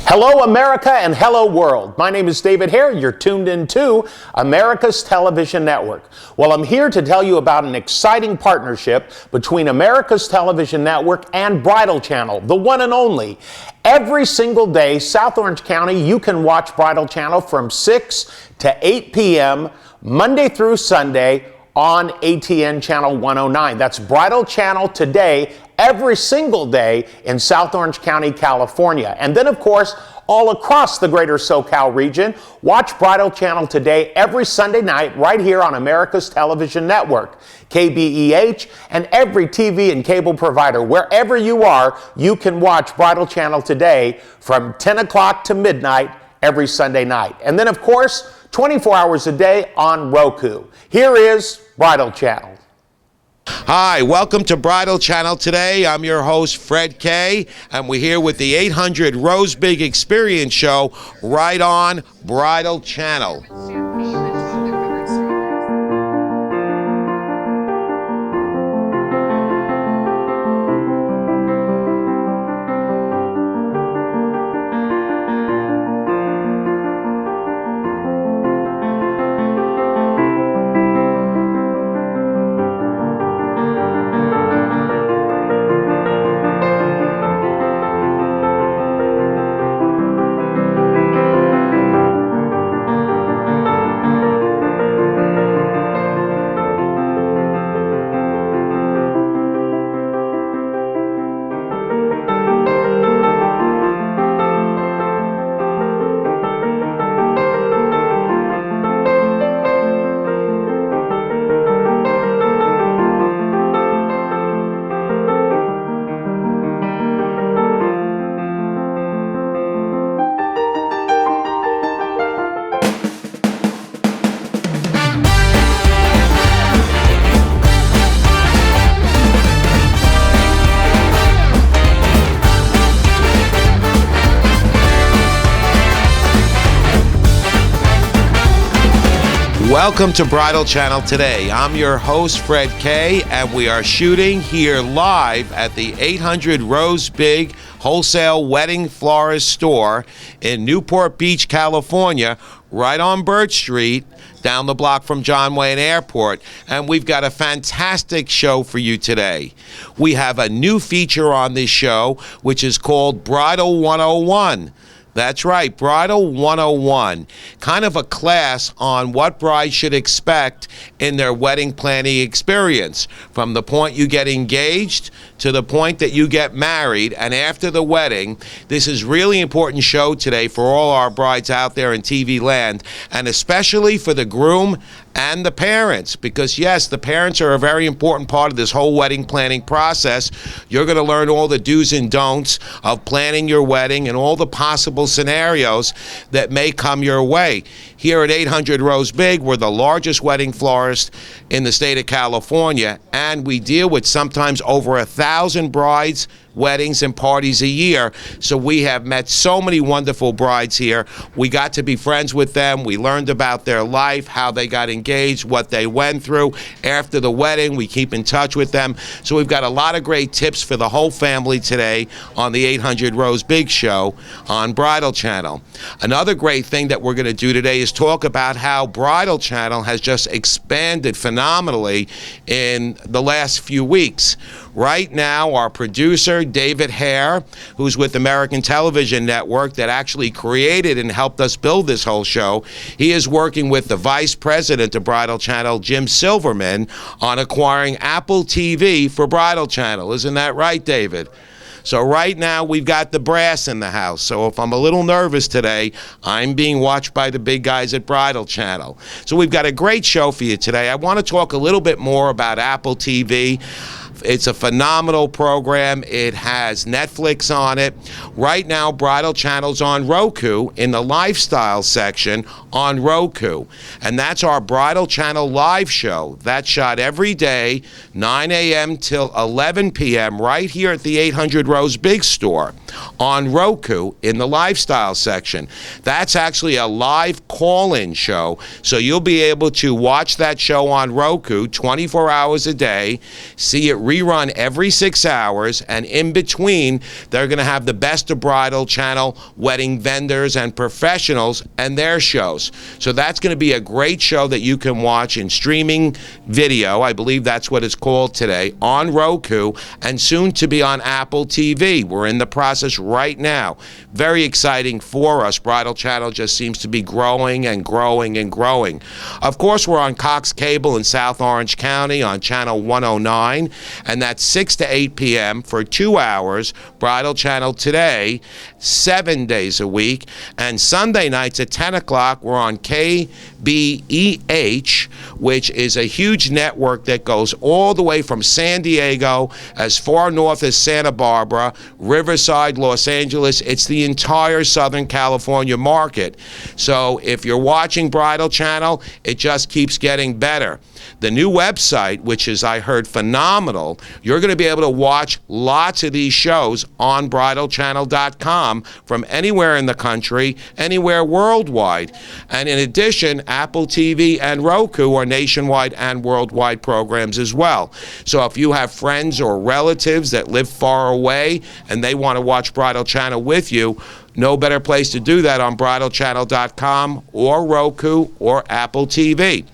Hello, America, and hello, world. My name is David Hare. You're tuned into America's Television Network. Well, I'm here to tell you about an exciting partnership between America's Television Network and Bridal Channel, the one and only. Every single day, South Orange County, you can watch Bridal Channel from 6 to 8 p.m., Monday through Sunday, on ATN Channel 109. That's Bridal Channel today, every single day in South Orange County, California. And then, of course, all across the greater SoCal region, watch Bridal Channel today every Sunday night right here on America's Television Network, KBEH, and every TV and cable provider. Wherever you are, you can watch Bridal Channel today from 10 o'clock to midnight every Sunday night. And then, of course, 24 hours a day on Roku. Here is Bridal Channel. Hi, welcome to Bridal Channel today. I'm your host, Fred Kay, and we're here with the 800 Rose Big Experience Show right on Bridal Channel. Welcome to Bridal Channel today. I'm your host, Fred Kay, and we are shooting here live at the 800 Rose Big Wholesale Wedding Florist Store in Newport Beach, California, right on Birch Street, down the block from John Wayne Airport. And we've got a fantastic show for you today. We have a new feature on this show, which is called Bridal 101. That's right, Bridal 101, kind of a class on what brides should expect in their wedding planning experience, from the point you get engaged to the point that you get married and after the wedding. This is really important show today for all our brides out there in TV land, and especially for the groom and the parents, because yes, the parents are a very important part of this whole wedding planning process. You're going to learn all the do's and don'ts of planning your wedding and all the possible scenarios that may come your way. Here at 800 Rose Big, we're the largest wedding florist in the state of California, and we deal with sometimes over 1,000 brides, weddings, and parties a year. So we have met so many wonderful brides here. We got to be friends with them. We learned about their life, how they got engaged, what they went through. After the wedding, we keep in touch with them. So we've got a lot of great tips for the whole family today on the 800 Rose Big Show on Bridal Channel. Another great thing that we're going to do today is talk about how Bridal Channel has just expanded phenomenally in the last few weeks. Right now, our producer, David Hare, who's with American Television Network, that actually created and helped us build this whole show, he is working with the Vice President of Bridal Channel, Jim Silverman, on acquiring Apple TV for Bridal Channel. Isn't that right, David? So right now, we've got the brass in the house. So if I'm a little nervous today, I'm being watched by the big guys at Bridal Channel. So we've got a great show for you today. I want to talk a little bit more about Apple TV. It's a phenomenal program. It has Netflix on it. Right now, Bridal Channel's on Roku in the lifestyle section on Roku. And that's our Bridal Channel live show. That's shot every day, 9 a.m. till 11 p.m. right here at the 800 Rose Big Store on Roku in the lifestyle section. That's actually a live call-in show. So you'll be able to watch that show on Roku 24 hours a day, see it rerun every 6 hours, and in between, they're going to have the Best of Bridal Channel wedding vendors and professionals and their shows. So that's going to be a great show that you can watch in streaming video. I believe that's what it's called today, on Roku, and soon to be on Apple TV. We're in the process right now. Very exciting for us. Bridal Channel just seems to be growing and growing and growing. Of course, we're on Cox Cable in South Orange County on channel 109, and that's 6 to 8 p.m. for 2 hours. Bridal Channel today, 7 days a week. And Sunday nights at 10 o'clock, we're on KBEH, which is a huge network that goes all the way from San Diego as far north as Santa Barbara, Riverside, Los Angeles. It's the entire Southern California market. So if you're watching Bridal Channel, it just keeps getting better. The new website, which is, I heard, phenomenal, you're going to be able to watch lots of these shows on bridalchannel.com from anywhere in the country, anywhere worldwide. And in addition, Apple TV and Roku are nationwide and worldwide programs as well. So if you have friends or relatives that live far away and they want to watch Bridal Channel with you, no better place to do that on bridalchannel.com or Roku or Apple TV.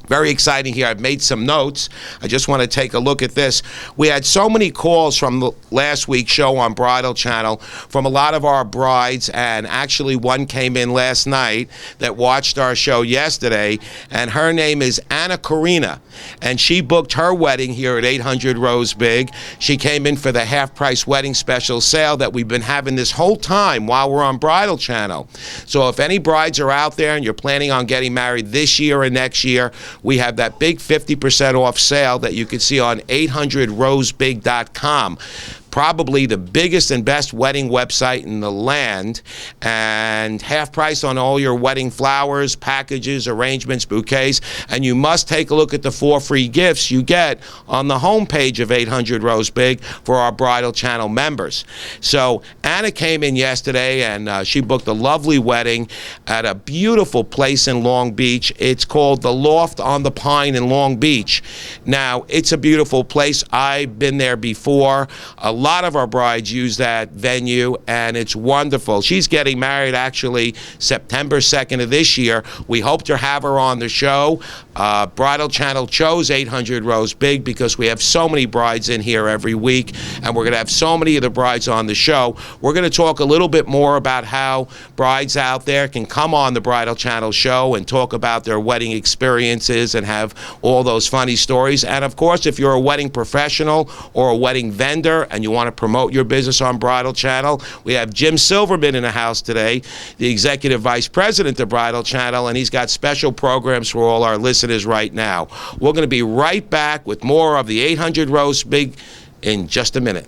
Very exciting here. I've made some notes. I just want to take a look at this. We had so many calls from the last week's show on Bridal Channel from a lot of our brides, and actually one came in last night that watched our show yesterday, and her name is Anna Karina, and she booked her wedding here at 800 Rose Big. She came in for the half-price wedding special sale that we've been having this whole time while we're on Bridal Channel. So if any brides are out there and you're planning on getting married this year or next year, we have that big 50% off sale that you can see on 800rosebig.com. Probably the biggest and best wedding website in the land, and half price on all your wedding flowers, packages, arrangements, bouquets, and you must take a look at the 4 free gifts you get on the homepage of 800 Rose Big for our Bridal Channel members. So Anna came in yesterday and she booked a lovely wedding at a beautiful place in Long Beach. It's called the Loft on the Pine in Long Beach. Now, it's a beautiful place. I've been there before. A lot of our brides use that venue, and it's wonderful. She's getting married actually September 2nd of this year. We hope to have her on the show. Bridal Channel chose 800 Rose Big because we have so many brides in here every week, and we're going to have so many of the brides on the show. We're going to talk a little bit more about how brides out there can come on the Bridal Channel show and talk about their wedding experiences and have all those funny stories. And of course, if you're a wedding professional or a wedding vendor and you want to promote your business on Bridal Channel, we have Jim Silverman in the house today, the Executive Vice President of Bridal Channel, and he's got special programs for all our listeners right now. We're going to be right back with more of the 800 Rose Big in just a minute.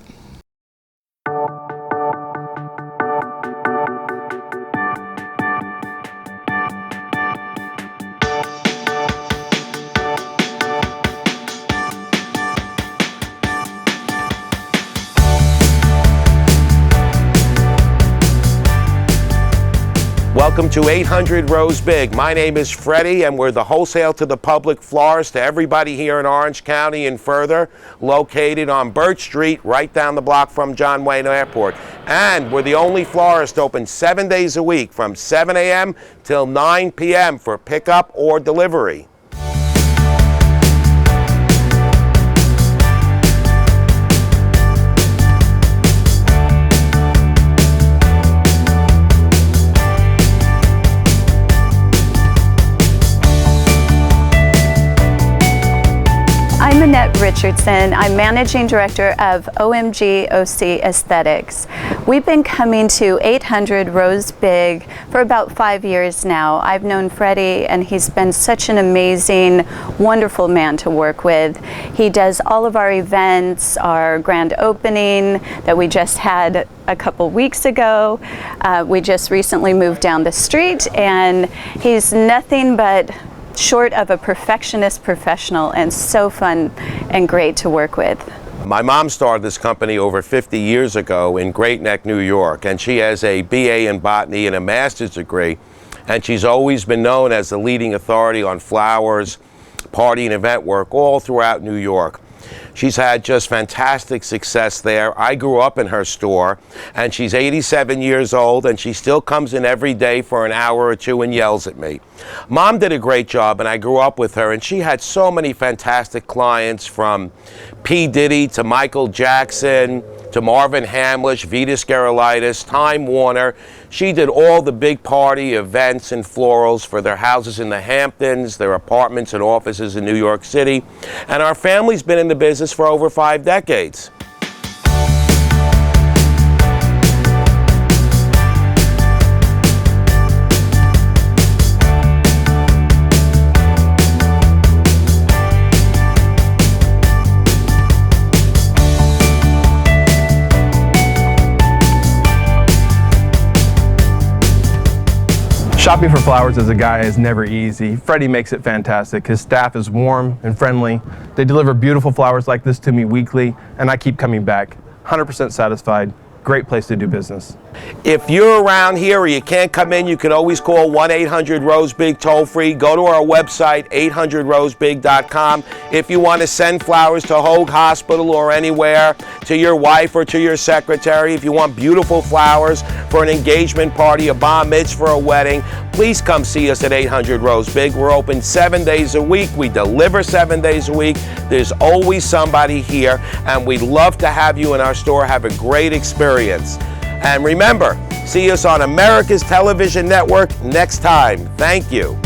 Welcome to 800 Rose Big. My name is Freddie, and we're the wholesale to the public florist to everybody here in Orange County and further, located on Birch Street, right down the block from John Wayne Airport. And we're the only florist open 7 days a week from 7 a.m. till 9 p.m. for pickup or delivery. I'm Annette Richardson. I'm Managing Director of OMG OC Aesthetics. We've been coming to 800 Rose Big for about 5 years now. I've known Freddie, and he's been such an amazing, wonderful man to work with. He does all of our events, our grand opening that we just had a couple weeks ago. We just recently moved down the street, and he's nothing but short of a perfectionist professional, and so fun and great to work with. My mom started this company over 50 years ago in Great Neck, New York, and she has a BA in botany and a master's degree, and she's always been known as the leading authority on flowers, party and event work all throughout New York. She's had just fantastic success there. I grew up in her store, and she's 87 years old, and she still comes in every day for an hour or two and yells at me. Mom did a great job, and I grew up with her, and she had so many fantastic clients, from P. Diddy to Michael Jackson to Marvin Hamlish, Vita Scarolitis, Time Warner. She did all the big party events and florals for their houses in the Hamptons, their apartments and offices in New York City. And our family's been in the business for over 5 decades. Shopping for flowers as a guy is never easy. Freddie makes it fantastic. His staff is warm and friendly. They deliver beautiful flowers like this to me weekly, and I keep coming back. 100% satisfied. Great place to do business. If you're around here or you can't come in, you can always call 1-800-ROSE-BIG toll free. Go to our website, 800rosebig.com. If you want to send flowers to Hoag Hospital or anywhere, to your wife or to your secretary, if you want beautiful flowers for an engagement party, a bar mitzvah, a wedding, please come see us at 800-ROSE-BIG. We're open 7 days a week. We deliver 7 days a week. There's always somebody here, and we'd love to have you in our store. Have a great experience. And remember, see us on America's Television Network next time. Thank you.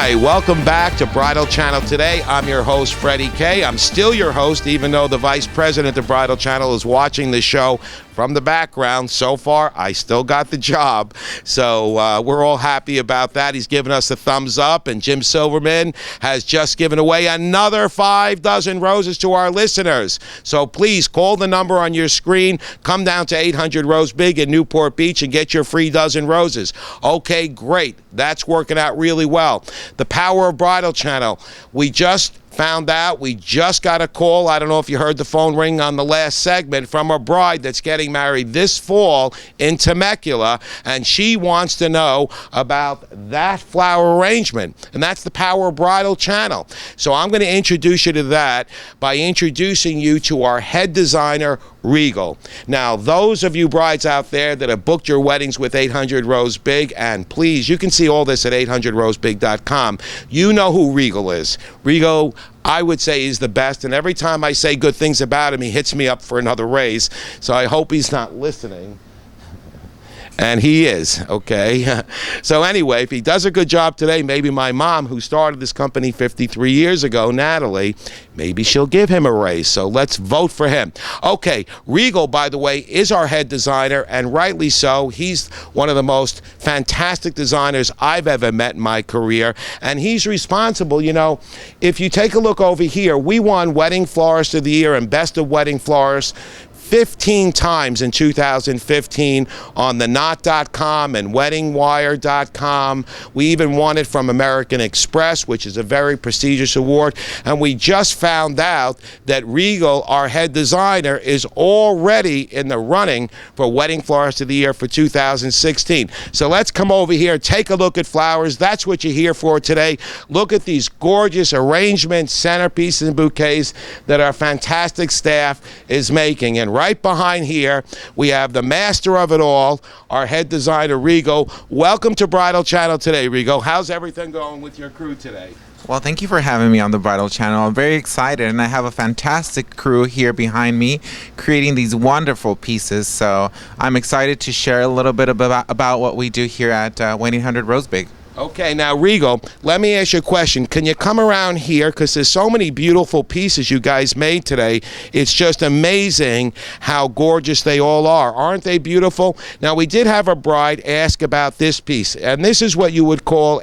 Hi, welcome back to Bridal Channel Today. I'm your host, Freddie K. I'm still your host, even though the vice president of Bridal Channel is watching the show from the background. So far, I still got the job. So we're all happy about that. He's given us a thumbs up, and Jim Silverman has just given away another 5 dozen roses to our listeners. So please call the number on your screen. Come down to 800 Rose Big in Newport Beach and get your free dozen roses. Okay, great. That's working out really well. The power of Bridal Channel. We just found out, we just got a call, I don't know if you heard the phone ring on the last segment, from a bride that's getting married this fall in Temecula, and she wants to know about that flower arrangement, and that's the power of Bridal Channel. So I'm going to introduce you to that by introducing you to our head designer, Regal. Now, those of you brides out there that have booked your weddings with 800 Rose Big, and please, you can see all this at 800rosebig.com, you know who Regal is. Regal, I would say, is the best, and every time I say good things about him, he hits me up for another raise, so I hope he's not listening. And he is, okay? So anyway, if he does a good job today, maybe my mom, who started this company 53 years ago, Natalie, maybe she'll give him a raise. So let's vote for him. Okay, Regal, by the way, is our head designer, and rightly so. He's one of the most fantastic designers I've ever met in my career, and he's responsible. You know, if you take a look over here, we won Wedding Florist of the Year and Best of Wedding Florist 15 times in 2015 on the knot.com and weddingwire.com. We even won it from American Express, which is a very prestigious award. And we just found out that Regal, our head designer, is already in the running for Wedding Florist of the Year for 2016. So let's come over here, take a look at flowers. That's what you're here for today. Look at these gorgeous arrangements, centerpieces, and bouquets that our fantastic staff is making. And right behind here, we have the master of it all, our head designer, Rigo. Welcome to Bridal Channel today, Rigo. How's everything going with your crew today? Well, thank you for having me on the Bridal Channel. I'm very excited, and I have a fantastic crew here behind me creating these wonderful pieces. So I'm excited to share a little bit about what we do here at 1-800 Rose Big. Okay, now Rigo, let me ask you a question. Can you come around here? Because there's so many beautiful pieces you guys made today. It's just amazing how gorgeous they all are. Aren't they beautiful? Now, we did have a bride ask about this piece, and this is what you would call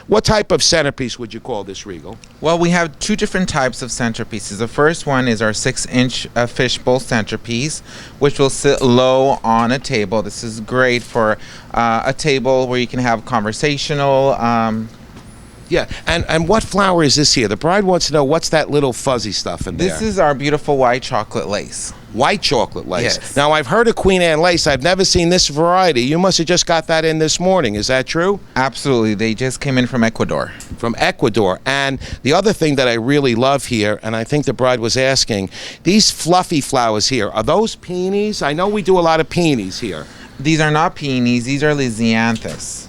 what type of centerpiece would you call this, Rigo? Well, we have two different types of centerpieces. The first one is our 6-inch fishbowl centerpiece, which will sit low on a table. This is great for a table where you can have conversation. Yeah, and what flower is this here? The bride wants to know what's that little fuzzy stuff in there. This is our beautiful white chocolate lace. White chocolate lace. Yes. Now, I've heard of Queen Anne lace. I've never seen this variety. You must have just got that in this morning. Is that true? Absolutely. They just came in from Ecuador. From Ecuador. And the other thing that I really love here, and I think the bride was asking, these fluffy flowers here, are those peonies? I know we do a lot of peonies here. These are not peonies. These are lisianthus.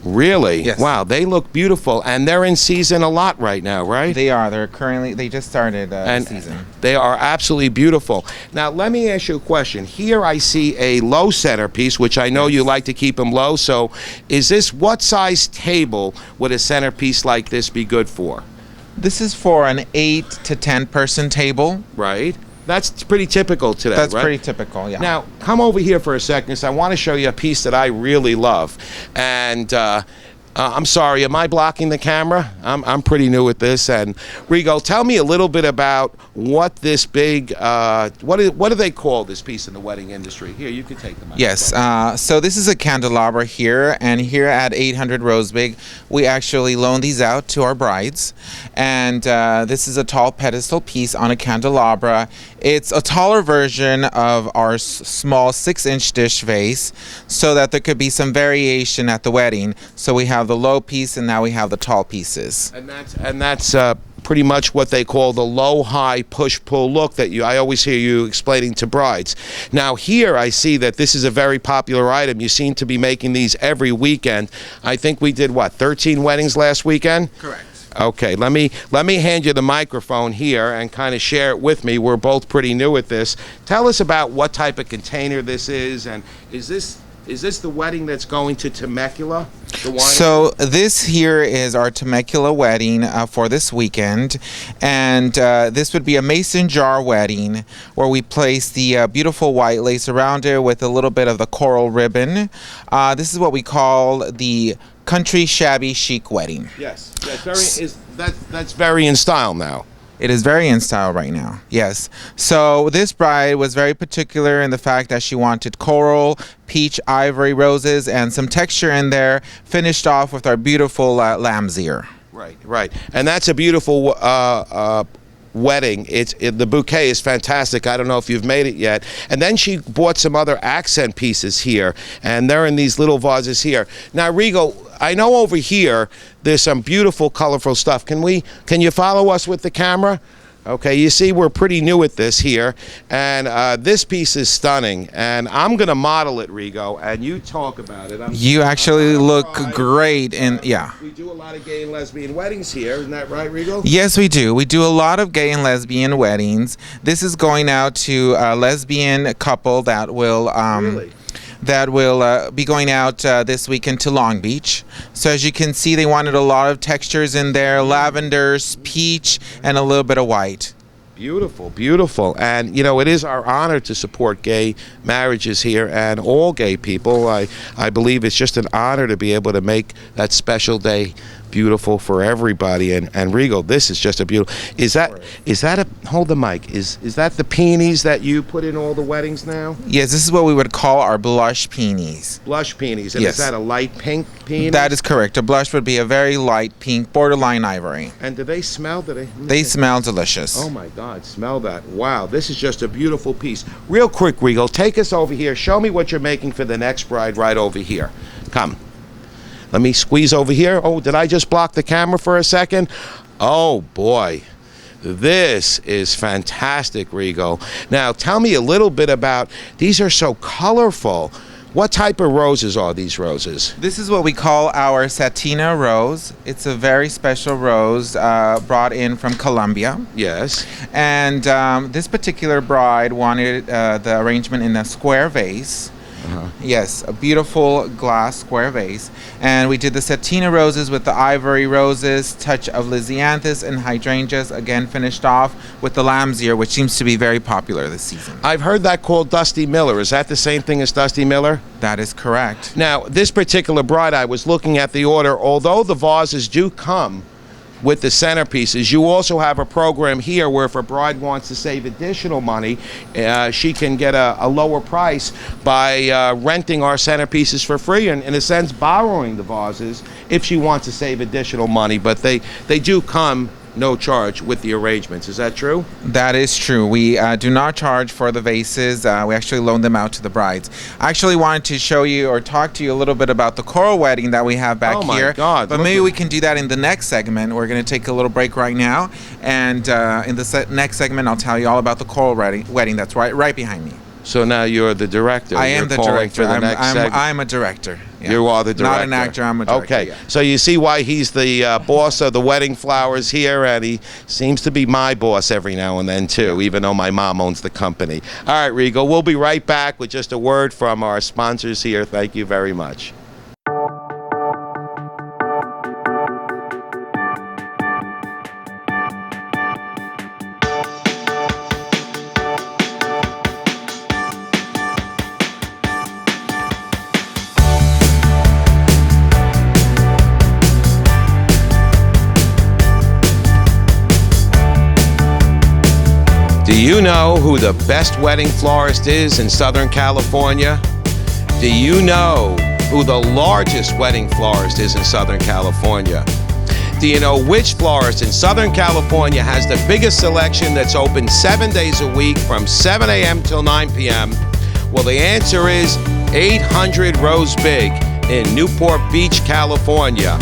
Really? Yes. Wow, they look beautiful, and they're in season a lot right now, right? They are. They just started the season. They are absolutely beautiful. Now, let me ask you a question. Here I see a low centerpiece, which I know you like to keep them low. So what size table would a centerpiece like this be good for? This is for an 8 to 10 person table. Right. That's pretty typical today, That's right? pretty typical, yeah. Now, come over here for a second, because I want to show you a piece that I really love. And I'm sorry, am I blocking the camera? I'm pretty new at this. And Rigo, tell me a little bit about what this big, what do they call this piece in the wedding industry? Here, you can take the microphone. Yes, so this is a candelabra here, and here at 800 Rose Big, we actually loan these out to our brides. And this is a tall pedestal piece on a candelabra. It's a taller version of our small 6-inch dish vase, so that there could be some variation at the wedding. So we have the low piece, and now we have the tall pieces. And that's pretty much what they call the low-high push-pull look that I always hear you explaining to brides. Now here I see that this is a very popular item. You seem to be making these every weekend. I think we did, 13 weddings last weekend? Correct. Okay, let me hand you the microphone here and kind of share it with me. We're both pretty new at this. Tell us about what type of container this is, and is this the wedding that's going to Temecula? So this here is our Temecula wedding for this weekend, and this would be a mason jar wedding where we place the beautiful white lace around it with a little bit of the coral ribbon. This is what we call the country shabby chic wedding. Yes, that's very in style now. It is very in style right now, yes. So this bride was very particular in the fact that she wanted coral, peach, ivory, roses, and some texture in there, finished off with our beautiful lamb's ear. Right. And that's a beautiful wedding. The bouquet is fantastic. I don't know if you've made it yet. And then she bought some other accent pieces here, and they're in these little vases here. Now, Rigo, I know over here there's some beautiful, colorful stuff. Can you follow us with the camera? Okay, you see we're pretty new at this here, and this piece is stunning, and I'm going to model it, Rigo, and you talk about it. You actually look great, and yeah. We do a lot of gay and lesbian weddings here, isn't that right, Rigo? Yes, we do. We do a lot of gay and lesbian weddings. This is going out to a lesbian couple that will... Really? That will be going out this weekend to Long Beach. So as you can see, they wanted a lot of textures in there, lavenders, peach, and a little bit of white. Beautiful, beautiful. And, it is our honor to support gay marriages here and all gay people. I believe it's just an honor to be able to make that special day beautiful for everybody. And Regal, this is just a beautiful. Is that a, hold the mic, is that the peonies that you put in all the weddings now? Yes, this is what we would call our blush peonies. Blush peonies. And Yes. is that a light pink peony? That is correct. A blush would be a very light pink, borderline ivory. And do they smell? They smell delicious. Oh my God, smell that. Wow, this is just a beautiful piece. Real quick, Regal, take us over here. Show me what you're making for the next bride right over here. Come. Let me squeeze over here. Oh, did I just block the camera for a second? Oh boy. This is fantastic, Regal. Now, tell me a little bit about, these are so colorful. What type of roses are these roses? This is what we call our Satina rose. It's a very special rose brought in from Colombia. Yes. And this particular bride wanted the arrangement in a square vase. Yes, a beautiful glass square vase. And we did the Satina roses with the ivory roses, touch of Lysianthus and hydrangeas, again finished off with the lamb's ear, which seems to be very popular this season. I've heard that called Dusty Miller. Is that the same thing as Dusty Miller? That is correct. Now, this particular bride, I was looking at the order, although the vases do come with the centerpieces, you also have a program here where if a bride wants to save additional money, she can get a lower price by renting our centerpieces for free and, in a sense, borrowing the vases if she wants to save additional money. But they do come no charge with the arrangements. Is that true? That is true. We do not charge for the vases. We actually loan them out to the brides. I actually wanted to show you or talk to you a little bit about the coral wedding that we have back here. Oh my God. But maybe we can do that in the next segment. We're going to take a little break right now. And in the next segment, I'll tell you all about the coral wedding that's right behind me. So now you're the director. I am the director. For the next segment. I'm a director. Yeah. You are the director. Not an actor, I'm a director. Okay, yeah. so you see why he's the boss of the wedding flowers here, and he seems to be my boss every now and then too, even though my mom owns the company. All right, Regal, we'll be right back with just a word from our sponsors here. Thank you very much. Do you know who the best wedding florist is in Southern California? Do you know who the largest wedding florist is in Southern California? Do you know which florist in Southern California has the biggest selection that's open 7 days a week from 7 a.m. till 9 p.m.? Well, the answer is 800 Rose Big in Newport Beach, California.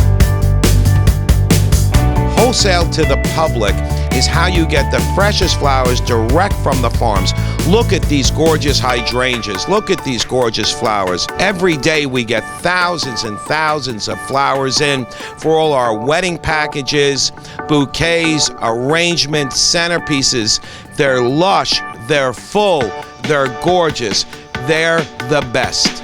Wholesale to the public is how you get the freshest flowers direct from the farms. Look at these gorgeous hydrangeas. Look at these gorgeous flowers. Every day we get thousands and thousands of flowers in for all our wedding packages, bouquets, arrangements, centerpieces. They're lush, they're full, they're gorgeous, they're the best.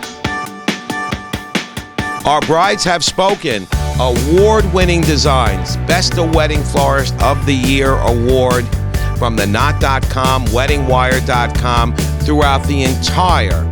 Our brides have spoken. Award-winning designs, Best of Wedding Florist of the Year award from the Knot.com, WeddingWire.com, throughout the entire